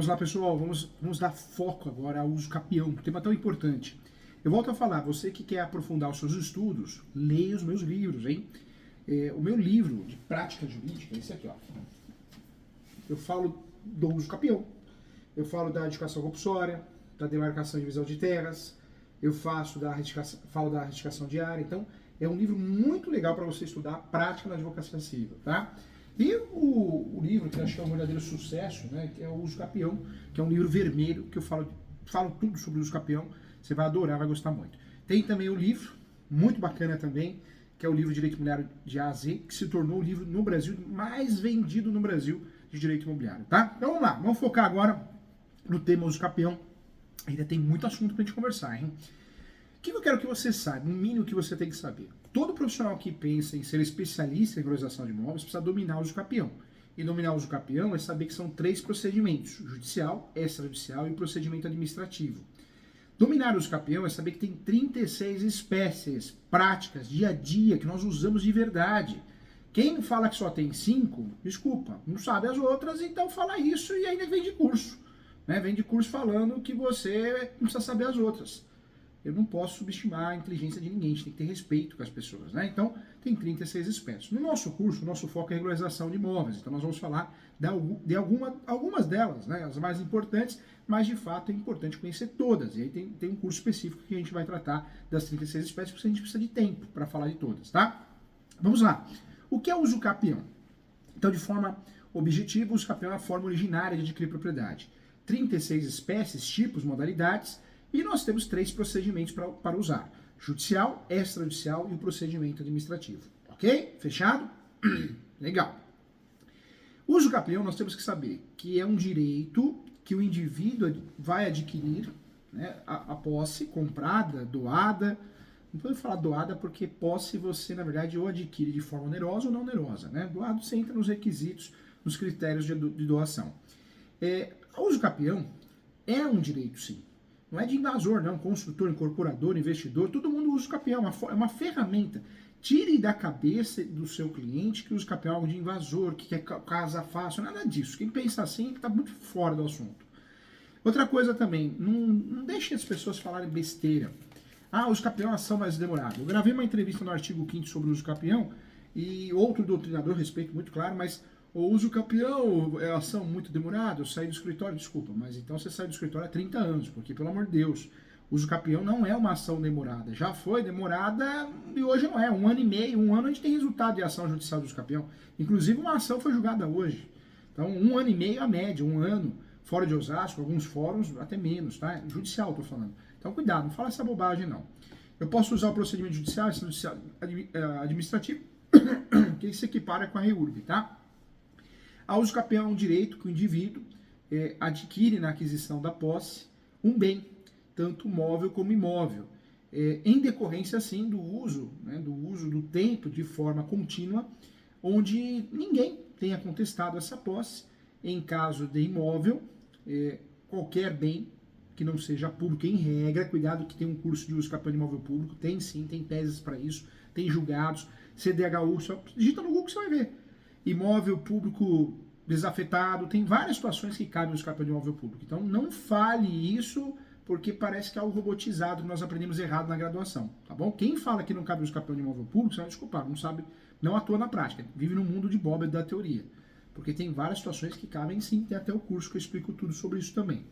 Vamos lá, pessoal, vamos dar foco agora ao uso capião, um tema tão importante. Eu volto a falar, você que quer aprofundar os seus estudos, leia os meus livros, hein? O meu livro de prática jurídica é esse aqui, ó. Eu falo do uso capião, eu falo da edificação compulsória, da demarcação e divisão de terras, eu falo da retificação diária. Então, é um livro muito legal para você estudar a prática na advocacia civil, tá? E o livro que eu acho que é um verdadeiro sucesso, né, que é o Uso Capião, que é um livro vermelho, que eu falo tudo sobre o uso capião, você vai adorar, vai gostar muito. Tem também o livro, muito bacana também, que é o livro Direito Imobiliário de A a Z, que se tornou o livro no Brasil mais vendido no Brasil de direito imobiliário, tá? Então vamos lá, vamos focar agora no tema uso capião. Ainda tem muito assunto pra gente conversar, hein? O que eu quero que você saiba, no mínimo que você tem que saber. Todo profissional que pensa em ser especialista em regularização de imóveis precisa dominar o uso capião. E dominar o uso capião é saber que são 3 procedimentos: judicial, extrajudicial e procedimento administrativo. Dominar o uso capião é saber que tem 36 espécies práticas, dia a dia, que nós usamos de verdade. Quem fala que só tem 5, desculpa, não sabe as outras, então fala isso e ainda vem de curso. Né? Vem de curso falando que você não precisa saber as outras. Eu não posso subestimar a inteligência de ninguém, a gente tem que ter respeito com as pessoas, né? Então, tem 36 espécies. No nosso curso, o nosso foco é regularização de imóveis, então nós vamos falar de algumas delas, né? As mais importantes, mas de fato é importante conhecer todas. E aí tem um curso específico que a gente vai tratar das 36 espécies, porque a gente precisa de tempo para falar de todas, tá? Vamos lá. O que é o uso capião? Então, de forma objetiva, o uso capião é a forma originária de adquirir propriedade. 36 espécies, tipos, modalidades. E nós temos 3 procedimentos para usar: judicial, extrajudicial e o procedimento administrativo. Ok? Fechado? Legal. O uso capião nós temos que saber que é um direito que o indivíduo vai adquirir, né, a posse comprada, doada. Não podemos falar doada porque posse você, na verdade, ou adquire de forma onerosa ou não onerosa. Né? Doado você entra nos requisitos, nos critérios de doação. O uso capião é um direito, sim. Não é de invasor, não. Construtor, incorporador, investidor, todo mundo usa o capião. É uma ferramenta. Tire da cabeça do seu cliente que usa o capião algo de invasor, que quer casa fácil, nada disso. Quem pensa assim está muito fora do assunto. Outra coisa também, não deixe as pessoas falarem besteira. Ah, o uso capião é uma ação mais demorada. Eu gravei uma entrevista no artigo 5º sobre o uso capião e outro doutrinador, respeito muito claro, mas o uso capião é ação muito demorada, eu saí do escritório, desculpa, mas então você sai do escritório há 30 anos, porque, pelo amor de Deus, o uso capião não é uma ação demorada. Já foi demorada e hoje não é. 1 ano e meio, 1 ano a gente tem resultado de ação judicial do uso capião. Inclusive, uma ação foi julgada hoje. Então, 1 ano e meio a média, 1 ano, fora de Osasco, alguns fóruns até menos, tá? Judicial, tô falando. Então, cuidado, não fala essa bobagem, não. Eu posso usar o procedimento judicial, administrativo, que se equipara com a REURB, tá? A uso capião é um direito que o indivíduo adquire na aquisição da posse um bem, tanto móvel como imóvel, em decorrência, assim, do uso do tempo de forma contínua, onde ninguém tenha contestado essa posse. Em caso de imóvel, qualquer bem que não seja público, em regra, cuidado que tem um curso de uso capião de imóvel público, tem sim, tem teses para isso, tem julgados, CDHU, só digita no Google que você vai ver. Imóvel público desafetado, tem várias situações que cabem no capião de imóvel público. Então não fale isso porque parece que é algo robotizado que nós aprendemos errado na graduação, tá bom? Quem fala que não cabe no capião de imóvel público, você vai desculpar, não sabe, não atua na prática, vive no mundo de Bob da teoria. Porque tem várias situações que cabem sim, tem até o curso que eu explico tudo sobre isso também.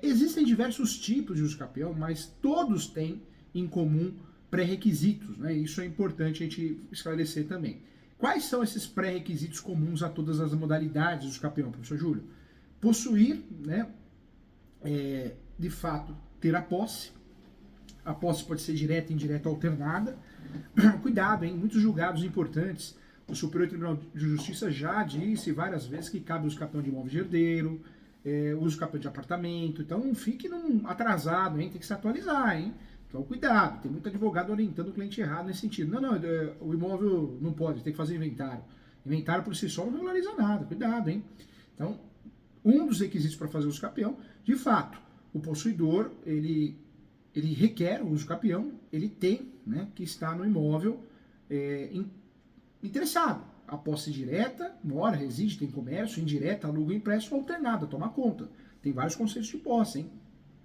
Existem diversos tipos de uso capião, mas todos têm em comum pré-requisitos, né? Isso é importante a gente esclarecer também. Quais são esses pré-requisitos comuns a todas as modalidades do uso capião, professor Júlio? Possuir, né, de fato, ter a posse. A posse pode ser direta, indireta ou alternada. Cuidado, hein? Muitos julgados importantes. O Superior Tribunal de Justiça já disse várias vezes que cabe o uso capião de imóvel de herdeiro, uso capião de apartamento. Então não fique atrasado, hein? Tem que se atualizar, hein? Então, cuidado, tem muito advogado orientando o cliente errado nesse sentido. Não, o imóvel não pode, tem que fazer inventário. Inventário por si só não regulariza nada, cuidado, hein? Então, um dos requisitos para fazer o uso capião, de fato, o possuidor, ele requer o uso capião, ele tem, né, que estar no imóvel interessado. a posse direta, mora, reside, tem comércio, indireta, aluga, empréstimo, alternada, toma conta. Tem vários conceitos de posse, hein?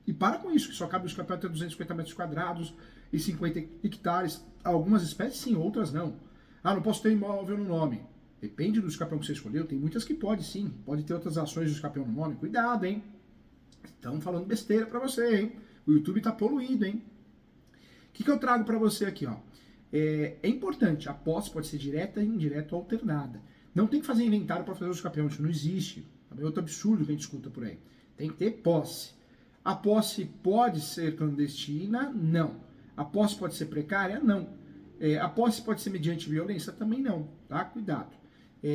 E para com isso, que só cabe o usucapião até 250 metros quadrados e 50 hectares. Algumas espécies sim, outras não. Ah, não posso ter imóvel no nome. Depende do usucapião que você escolheu. Tem muitas que pode sim. Pode ter outras ações de usucapião no nome. Cuidado, hein? Estão falando besteira para você, hein? O YouTube tá poluído, hein? O que eu trago para você aqui, ó? É importante, a posse pode ser direta, indireta ou alternada. Não tem que fazer inventário para fazer usucapião, isso não existe. É outro absurdo que a gente escuta por aí. Tem que ter posse. A posse pode ser clandestina? Não. A posse pode ser precária? Não. A posse pode ser mediante violência? Também não, tá? Cuidado.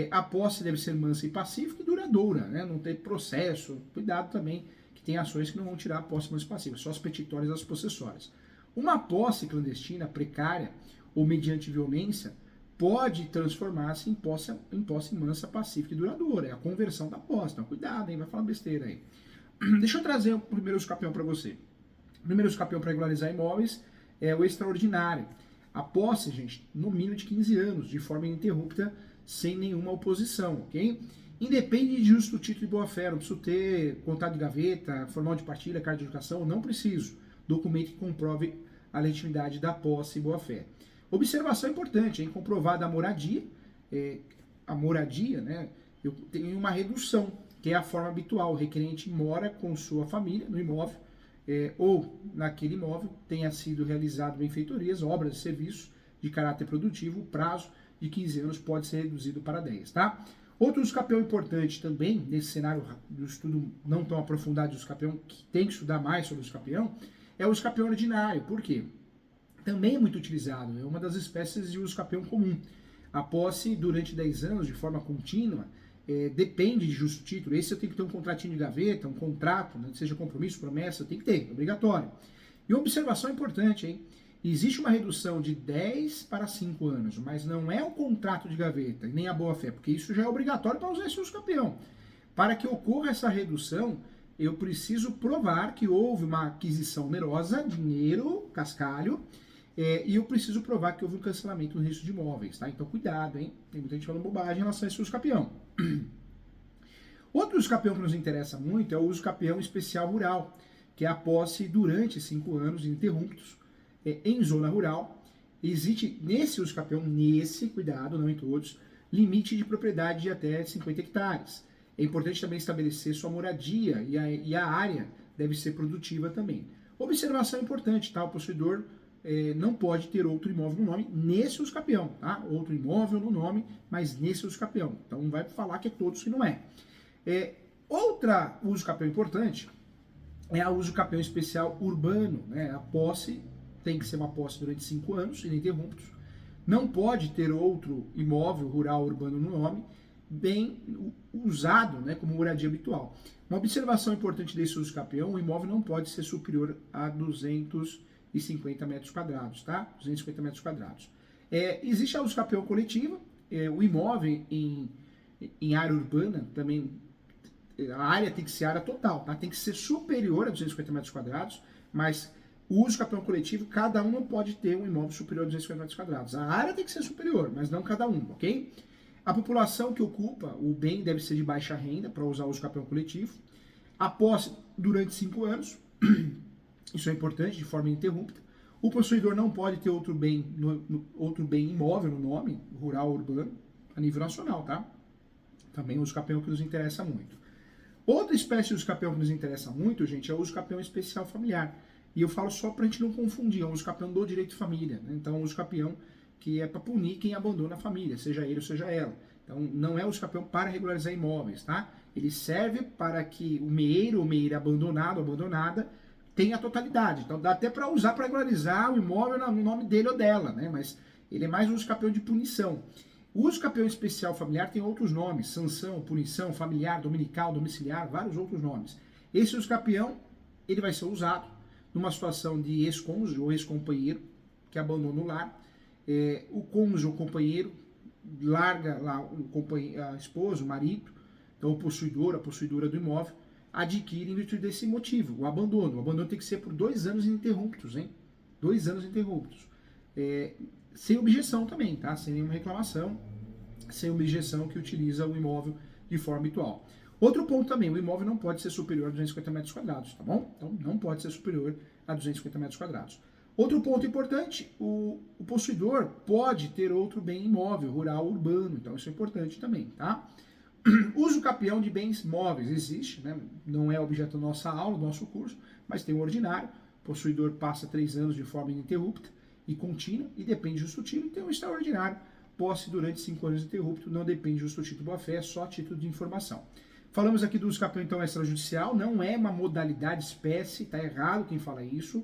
A posse deve ser mansa e pacífica e duradoura, né? Não ter processo. Cuidado também, que tem ações que não vão tirar a posse mansa e pacífica, só as petitórias e as possessórias. Uma posse clandestina, precária ou mediante violência pode transformar-se em posse mansa, pacífica e duradoura. É a conversão da posse. Então, cuidado, hein? Vai falar besteira aí. Deixa eu trazer o primeiro usucapião para você. O primeiro usucapião para regularizar imóveis é o extraordinário. A posse, gente, no mínimo de 15 anos, de forma ininterrupta, sem nenhuma oposição, ok? Independe de justo título de boa-fé, não preciso ter contrato de gaveta, formal de partilha, carta de educação, não preciso. Documento que comprove a legitimidade da posse e boa-fé. Observação importante, hein? Comprovada a moradia, né? Eu tenho uma redução, que é a forma habitual. O requerente mora com sua família no imóvel, ou naquele imóvel tenha sido realizado benfeitorias, obras e serviços de caráter produtivo, o prazo de 15 anos pode ser reduzido para 10, tá? Outro usucapião importante também, nesse cenário do estudo não tão aprofundado de usucapião, que tem que estudar mais sobre o usucapião, é o usucapião ordinário. Por quê? Também é muito utilizado, é uma das espécies de usucapião comum. A posse durante 10 anos, de forma contínua, depende de justo título. Esse eu tenho que ter um contratinho de gaveta, um contrato, né, seja compromisso, promessa, tem que ter, é obrigatório. E observação importante, hein? Existe uma redução de 10 para 5 anos, mas não é o contrato de gaveta e nem a boa-fé, porque isso já é obrigatório para usar esse usucapião. Para que ocorra essa redução, eu preciso provar que houve uma aquisição onerosa, dinheiro, cascalho, e eu preciso provar que houve um cancelamento no registro de imóveis, tá? Então cuidado, hein? Tem muita gente falando bobagem em relação a esse usucapião. Outro usucapião que nos interessa muito é o usucapião especial rural, que é a posse durante 5 anos ininterruptos em zona rural. Existe nesse usucapião, cuidado, não em todos, limite de propriedade de até 50 hectares. É importante também estabelecer sua moradia e a área deve ser produtiva também. Observação importante, tá? O possuidor não pode ter outro imóvel no nome nesse usucapião, tá? Outro imóvel no nome, mas nesse usucapião. Então não vai falar que é todos que não é. Outra usucapião importante é a usucapião especial urbano, né? A posse tem que ser uma posse durante 5 anos, ininterruptos. Não pode ter outro imóvel rural urbano no nome, bem usado, né, como moradia habitual. Uma observação importante desse usucapião: o imóvel não pode ser superior a 250 metros quadrados, tá? 250 metros quadrados. Existe a usucapião coletiva, o imóvel em área urbana também, a área tem que ser área total, tá? Tem que ser superior a 250 metros quadrados, mas o usucapião coletivo, cada um não pode ter um imóvel superior a 250 metros quadrados. A área tem que ser superior, mas não cada um, ok? A população que ocupa o bem deve ser de baixa renda para usar o usucapião coletivo. A posse durante 5 anos, isso é importante, de forma ininterrupta. O possuidor não pode ter outro bem imóvel no nome, rural ou urbano, a nível nacional, tá? Também o usucapião que nos interessa muito. Outra espécie de usucapião que nos interessa muito, gente, é o usucapião especial familiar. E eu falo só para a gente não confundir, é um usucapião do direito de família, né? Então, um usucapião que é para punir quem abandona a família, seja ele ou seja ela. Então, não é o usucapião para regularizar imóveis, tá? Ele serve para que o meeiro ou meeira abandonado ou abandonada tenha a totalidade. Então, dá até para usar para regularizar o imóvel no nome dele ou dela, né? Mas ele é mais um usucapião de punição. O usucapião especial familiar tem outros nomes: sanção, punição, familiar, dominical, domiciliar, vários outros nomes. Esse usucapião, ele vai ser usado numa situação de ex-cônjuge ou ex-companheiro que abandona o lar. O cônjuge ou companheiro larga lá a esposa, o marido, então o possuidor, a possuidora do imóvel, adquire em virtude desse motivo, o abandono. O abandono tem que ser por 2 anos ininterruptos, hein? 2 anos ininterruptos. Sem objeção também, tá? Sem nenhuma reclamação. sem uma objeção que utiliza o imóvel de forma habitual. Outro ponto também, o imóvel não pode ser superior a 250 metros quadrados, tá bom? Então não pode ser superior a 250 metros quadrados. Outro ponto importante, o possuidor pode ter outro bem imóvel, rural ou urbano, então isso é importante também, tá? Uso capião de bens móveis existe, né? Não é objeto da nossa aula, do nosso curso, mas tem o ordinário. O possuidor passa 3 anos de forma ininterrupta e contínua e depende do justo título. E tem o extraordinário, posse durante 5 anos ininterrupto, não depende do justo título boa-fé, é só título de informação. Falamos aqui do uso capião, então, extrajudicial, não é uma modalidade, espécie, tá errado quem fala isso,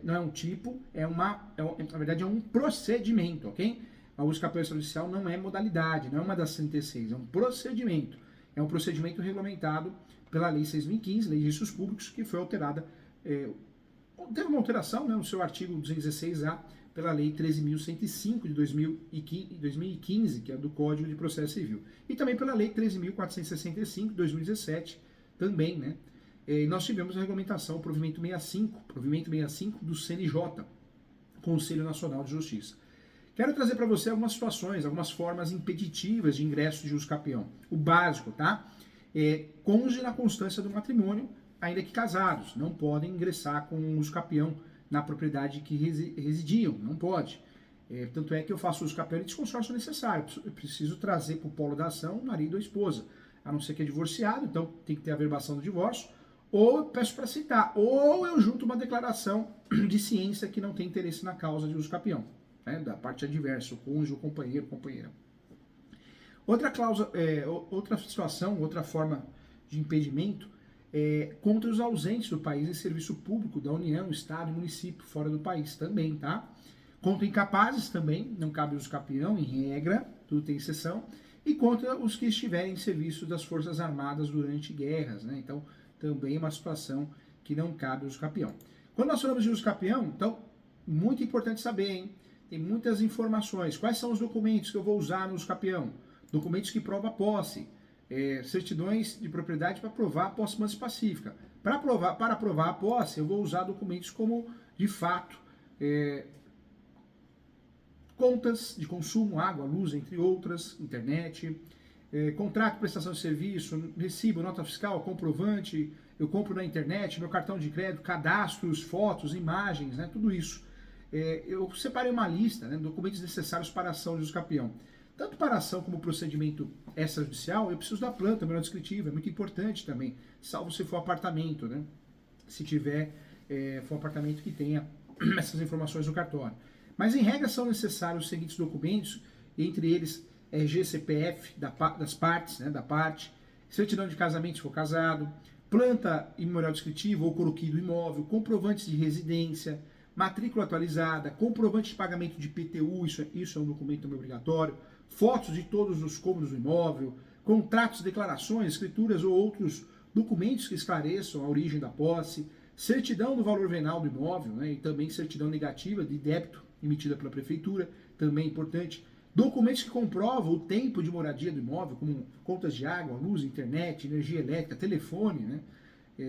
não é um tipo, na verdade é um procedimento, ok? O uso capião extrajudicial não é modalidade, não é uma das 36, é um procedimento. É um procedimento regulamentado pela Lei 6.015, Lei de Registros Públicos, que foi alterada, teve uma alteração, né, no seu artigo 216A, pela Lei 13.105 de 2015, que é do Código de Processo Civil. E também pela Lei 13.465 de 2017, também, né? E nós tivemos a regulamentação, o provimento 65 do CNJ, Conselho Nacional de Justiça. Quero trazer para você algumas situações, algumas formas impeditivas de ingresso de uso capião. O básico, tá? Cônjuge na constância do matrimônio, ainda que casados, não podem ingressar com uso capião na propriedade que residiam, não pode. Tanto é que eu faço uso capião de consórcio necessário, eu preciso trazer para o polo da ação o marido ou a esposa, a não ser que é divorciado, então tem que ter a averbação do divórcio, ou eu peço para citar, ou eu junto uma declaração de ciência que não tem interesse na causa de uso capião, né, da parte adversa, o cônjuge, o companheiro, companheira. Outra cláusula, outra situação, outra forma de impedimento contra os ausentes do país em serviço público da União, Estado e município fora do país também, tá? Contra incapazes também, não cabe uso capião, em regra, tudo tem exceção, e contra os que estiverem em serviço das Forças Armadas durante guerras, né? Então, também é uma situação que não cabe uso capião. Quando nós falamos de uso capião, então, muito importante saber, hein? Tem muitas informações. Quais são os documentos que eu vou usar no uso capião? Documentos que provam a posse. Certidões de propriedade para provar a posse mansa e pacífica. Para provar a posse, eu vou usar documentos como, de fato, contas de consumo, água, luz, entre outras, internet, contrato, prestação de serviço, recibo, nota fiscal, comprovante, eu compro na internet, meu cartão de crédito, cadastros, fotos, imagens, né, tudo isso. Eu separei uma lista, né, documentos necessários para a ação de uso capião. Tanto para a ação como procedimento extrajudicial, eu preciso da planta menor descritiva, é muito importante também, salvo se for apartamento, né? Se tiver, for um apartamento que tenha essas informações no cartório. Mas em regra são necessários os seguintes documentos, entre eles RG, CPF das partes, né, da parte, certidão de casamento se for casado, planta e memorial descritivo ou croquis do imóvel, comprovantes de residência, matrícula atualizada, comprovante de pagamento de IPTU, isso é um documento também obrigatório, fotos de todos os cômodos do imóvel, contratos, declarações, escrituras ou outros documentos que esclareçam a origem da posse, certidão do valor venal do imóvel, né, e também certidão negativa de débito emitida pela prefeitura, também importante, documentos que comprovam o tempo de moradia do imóvel, como contas de água, luz, internet, energia elétrica, telefone, né,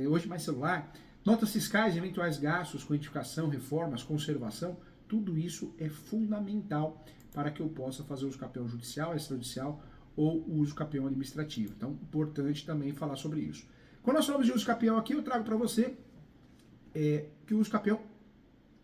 hoje mais celular, notas fiscais, eventuais gastos com edificação, reformas, conservação, tudo isso é fundamental para que eu possa fazer uso capião judicial, extrajudicial ou o uso capião administrativo. Então, importante também falar sobre isso. Quando nós falamos de uso capião aqui, eu trago para você que o uso capião,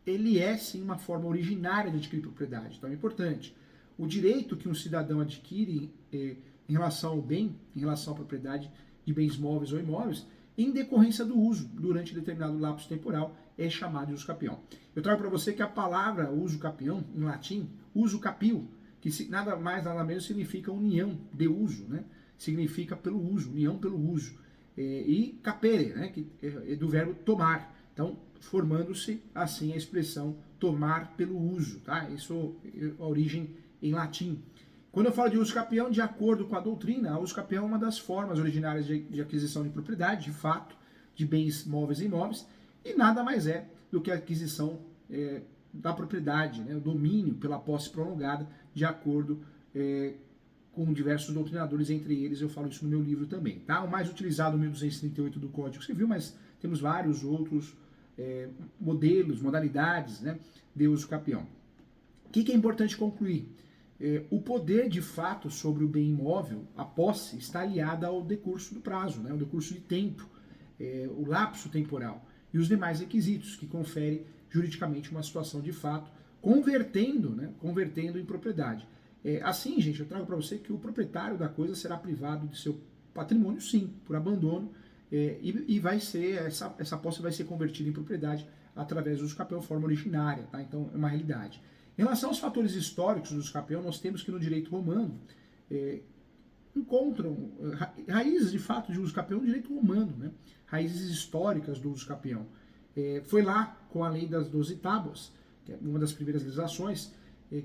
ele é sim uma forma originária de adquirir propriedade. Então, é importante. O direito que um cidadão adquire em relação ao bem, em relação à propriedade de bens móveis ou imóveis, em decorrência do uso durante determinado lapso temporal, é chamado de uso capião. Eu trago para você que a palavra uso capião, em latim, uso capio, que nada mais nada menos significa união de uso, né? Significa pelo uso, união pelo uso. E capere, né? Que é do verbo tomar. Então, formando-se assim a expressão tomar pelo uso, tá? Isso é a origem em latim. Quando eu falo de uso capião, de acordo com a doutrina, o uso capião é uma das formas originárias de aquisição de propriedade, de fato, de bens móveis e imóveis, e nada mais é do que a aquisição da propriedade, né, o domínio pela posse prolongada, de acordo com diversos doutrinadores, entre eles eu falo isso no meu livro também. Tá? O mais utilizado, o 1238 do Código Civil, mas temos vários outros modelos, modalidades, né, de uso capião. O que é importante concluir? o poder de fato sobre o bem imóvel, a posse, está aliada ao decurso do prazo, né, ao decurso de tempo, o lapso temporal e os demais requisitos que confere juridicamente uma situação de fato, convertendo em propriedade. Assim, gente, eu trago para você que o proprietário da coisa será privado de seu patrimônio, sim, por abandono, e vai ser, essa posse vai ser convertida em propriedade através do usucapião, forma originária, tá? Então é uma realidade. Em relação aos fatores históricos do usucapião, nós temos que no direito romano encontram raízes de fato de usucapião no direito romano, né? Raízes históricas do usucapião. Foi lá com a lei das 12 tábuas, que é uma das primeiras legislações,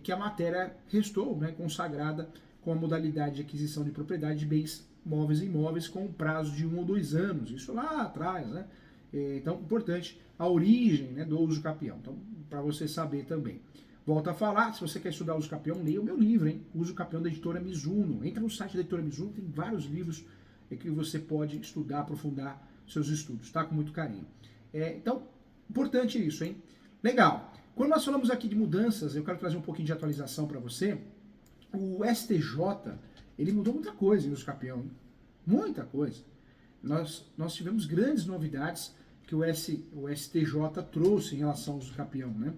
que a matéria restou, né, consagrada com a modalidade de aquisição de propriedade de bens móveis e imóveis com um prazo de 1 ou 2 anos, isso lá atrás, né? Então, importante, a origem, né, do usucapião, então, para você saber também. Volto a falar, se você quer estudar o usucapião, leia o meu livro, hein? O Usucapião da editora Mizuno. Entra no site da editora Mizuno, tem vários livros que você pode estudar, aprofundar seus estudos, tá? Com muito carinho. Então, importante isso, hein? Legal. Quando nós falamos aqui de mudanças, eu quero trazer um pouquinho de atualização para você. O STJ, ele mudou muita coisa no usucapião, hein? Muita coisa. Nós tivemos grandes novidades que o STJ trouxe em relação ao usucapião, né?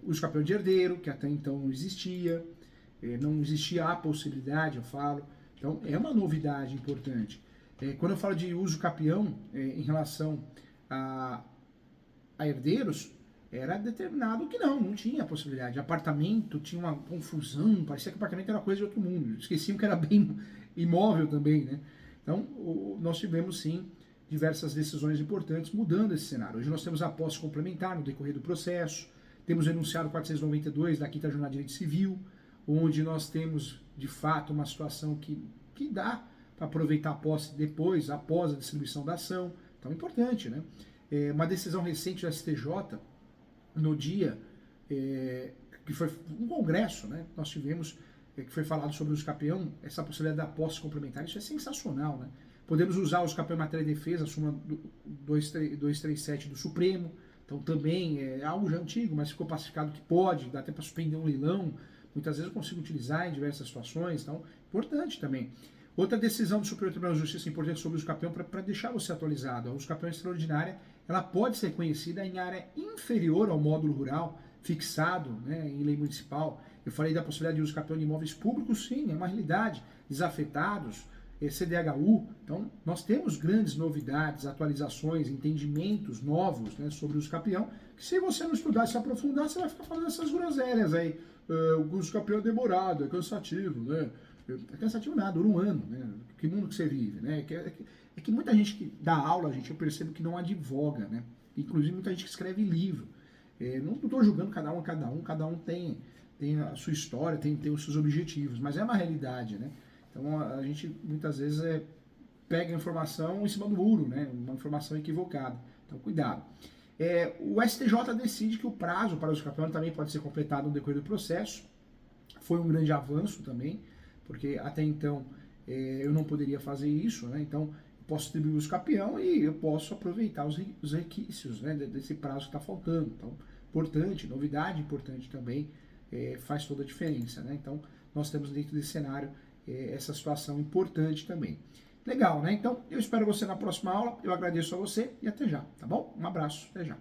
O usucapião de herdeiro, que até então não existia a possibilidade, eu falo. Então, é uma novidade importante. Quando eu falo de usucapião em relação a herdeiros, era determinado que não tinha a possibilidade. Apartamento tinha uma confusão, parecia que apartamento era coisa de outro mundo. Esqueciam que era bem imóvel também, né? Então, nós tivemos, sim, diversas decisões importantes mudando esse cenário. Hoje nós temos a posse complementar no decorrer do processo, temos o enunciado 492 da 5ª Jornada de Direito Civil, onde nós temos, de fato, uma situação que dá para aproveitar a posse depois, após a distribuição da ação. Então, é importante, né? Uma decisão recente do STJ, no dia que foi um congresso, né? Nós tivemos, que foi falado sobre o usucapião, essa possibilidade da posse complementar, isso é sensacional, né? Podemos usar o usucapião em matéria de defesa, a súmula 237 do Supremo. Então também é algo já antigo, mas ficou pacificado que pode, dá até para suspender um leilão. Muitas vezes eu consigo utilizar em diversas situações, então importante também. Outra decisão do Superior Tribunal de Justiça importante sobre o usucapião, para deixar você atualizado. A usucapião extraordinária, ela pode ser conhecida em área inferior ao módulo rural, fixado, né, em lei municipal. Eu falei da possibilidade de usucapião de imóveis públicos, sim, é uma realidade. Desafetados, CDHU. Então, nós temos grandes novidades, atualizações, entendimentos novos, né, sobre o usucapião, que se você não estudar e se aprofundar, você vai ficar falando essas groselhas aí. O usucapião é demorado, é cansativo, né? É cansativo nada, dura um ano, né? Que mundo que você vive, né? É que muita gente que dá aula, gente, eu percebo que não advoga, né? Inclusive muita gente que escreve livro. Não estou julgando cada um tem a sua história, tem os seus objetivos, mas é uma realidade, né? Então a gente muitas vezes pega a informação em cima do muro, né? Uma informação equivocada. Então cuidado. O STJ decide que o prazo para o usucapião também pode ser completado no decorrer do processo. Foi um grande avanço também, porque até então eu não poderia fazer isso, né? Então eu posso distribuir o usucapião e eu posso aproveitar os requisitos, né, desse prazo que está faltando. Então, importante, novidade importante também, faz toda a diferença, né? Então nós temos dentro desse cenário essa situação importante também. Legal, né? Então, eu espero você na próxima aula, eu agradeço a você e até já, tá bom? Um abraço, até já.